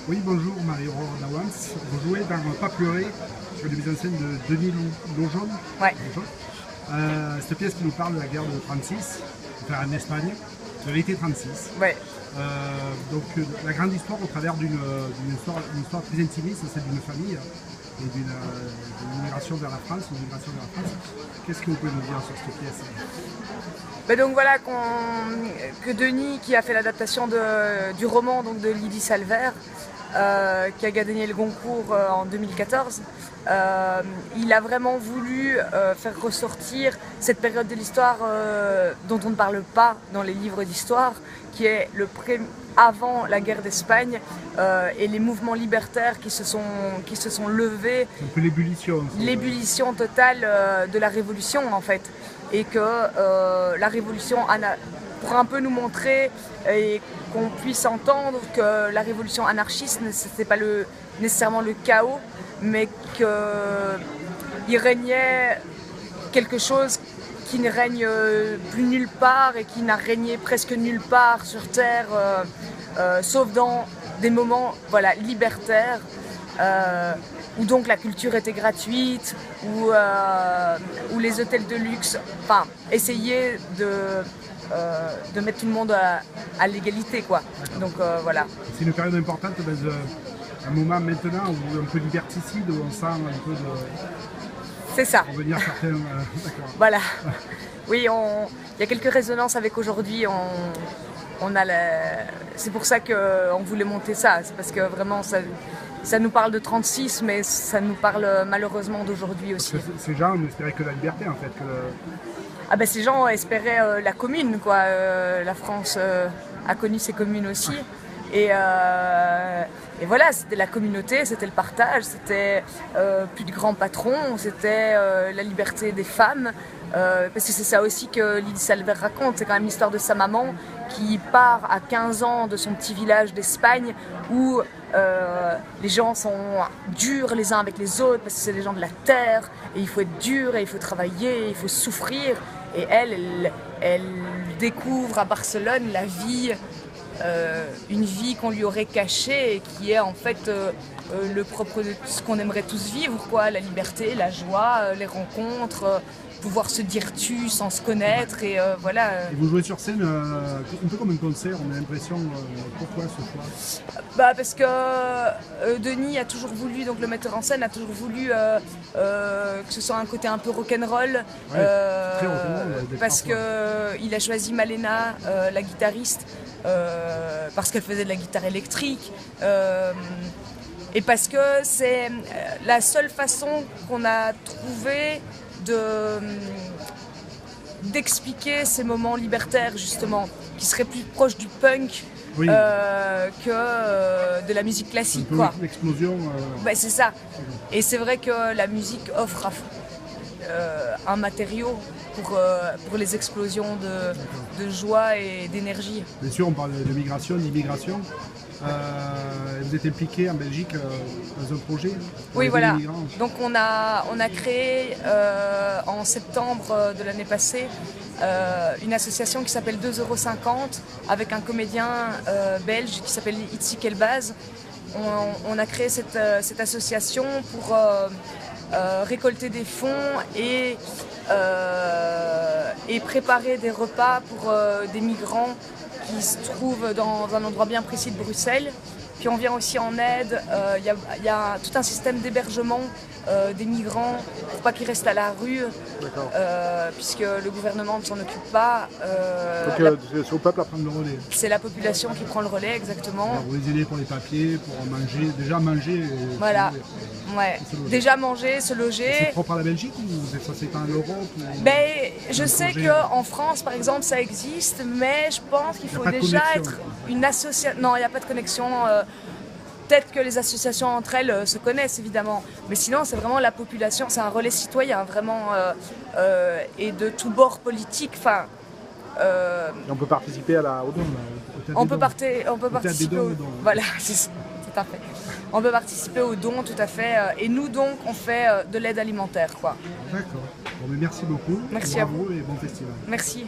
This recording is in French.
Oui, bonjour Marie-Aurore Dawans. Vous jouez dans Pas pleurer sur les mises en scène de Denis Lojon. Ouais. Cette pièce qui nous parle de la guerre de 36, enfin en Espagne, de l'été 36. Ouais. La grande histoire au travers d'une histoire très intimiste, celle d'une famille et d'une migration vers la France. Qu'est-ce que vous pouvez nous dire sur cette pièce? Donc voilà que Denis, qui a fait l'adaptation du roman donc de Lydie Salver, qui a gagné le Goncourt en 2014, il a vraiment voulu faire ressortir cette période de l'histoire dont on ne parle pas dans les livres d'histoire, qui est avant la guerre d'Espagne et les mouvements libertaires qui se sont levés. Un peu l'ébullition. L'ébullition totale de la Révolution en fait. Et que la Révolution, pour un peu nous montrer et qu'on puisse entendre que la révolution anarchiste, ce n'était pas nécessairement le chaos, mais qu'il régnait quelque chose qui ne règne plus nulle part et qui n'a régné presque nulle part sur Terre, sauf dans des moments libertaires, où donc la culture était gratuite, où les hôtels de luxe, essayaient de mettre tout le monde à l'égalité, quoi. Donc voilà. C'est une période importante dans un moment maintenant où un peu liberticide, où on sent un peu de... C'est ça. Revenir certains... Voilà. Oui, il y a quelques résonances avec aujourd'hui. C'est pour ça qu'on voulait monter ça. C'est parce que vraiment, ça nous parle de 36, mais ça nous parle malheureusement d'aujourd'hui aussi. Parce que ces gens n'espéraient que la liberté, en fait. Ces gens espéraient la commune, quoi. La France a connu ses communes aussi. Et voilà, c'était la communauté, c'était le partage, c'était plus de grands patrons, c'était la liberté des femmes. Parce que c'est ça aussi que Lydie Salver raconte, c'est quand même l'histoire de sa maman qui part à 15 ans de son petit village d'Espagne où les gens sont durs les uns avec les autres parce que c'est des gens de la terre et il faut être dur et il faut travailler, il faut souffrir. Et elle découvre à Barcelone la vie, une vie qu'on lui aurait cachée et qui est en fait le propre de ce qu'on aimerait tous vivre, quoi, la liberté, la joie, les rencontres, pouvoir se dire tu sans se connaître et voilà. Et vous jouez sur scène un peu comme un concert, on a l'impression. Pourquoi ce choix? Parce que Denis a toujours voulu, donc le metteur en scène a toujours voulu que ce soit un côté un peu rock'n'roll, parce qu'il a choisi Malena, la guitariste, parce qu'elle faisait de la guitare électrique. Et parce que c'est la seule façon qu'on a trouvé d'expliquer ces moments libertaires, justement, qui seraient plus proches du punk que de la musique classique. Un peu l'explosion. C'est ça. Et c'est vrai que la musique offre un matériau pour les explosions de joie et d'énergie. Bien sûr, on parle de migration, d'immigration. Vous êtes impliqué en Belgique dans un projet? Oui, voilà. Donc on a créé en septembre de l'année passée une association qui s'appelle 2,50 € avec un comédien belge qui s'appelle Itzik Elbaz. On a créé cette association pour récolter des fonds et préparer des repas pour des migrants qui se trouvent dans un endroit bien précis de Bruxelles. Puis on vient aussi en aide, il y a tout un système d'hébergement des migrants pour pas qu'ils restent à la rue, puisque le gouvernement ne s'en occupe pas. Donc c'est au peuple à prendre le relais. C'est la population qui prend le relais, exactement. Alors, vous les aidez pour les papiers, pour manger, déjà manger. Voilà. Ouais. Déjà manger, se loger. C'est propre à la Belgique ou ça c'est en Europe je sais qu'en France, par exemple, ça existe, mais je pense qu'il faut déjà être une association. Non, il n'y a pas de connexion. Peut-être que les associations entre elles se connaissent évidemment, mais sinon c'est vraiment la population, c'est un relais citoyen vraiment et de tous bords politiques. On peut participer au don. On peut participer au don. Voilà, c'est tout à fait. On peut participer au don, tout à fait. Et nous donc, on fait de l'aide alimentaire, quoi. D'accord. Bon, mais merci beaucoup. Merci à vous. Et bon festival. Merci.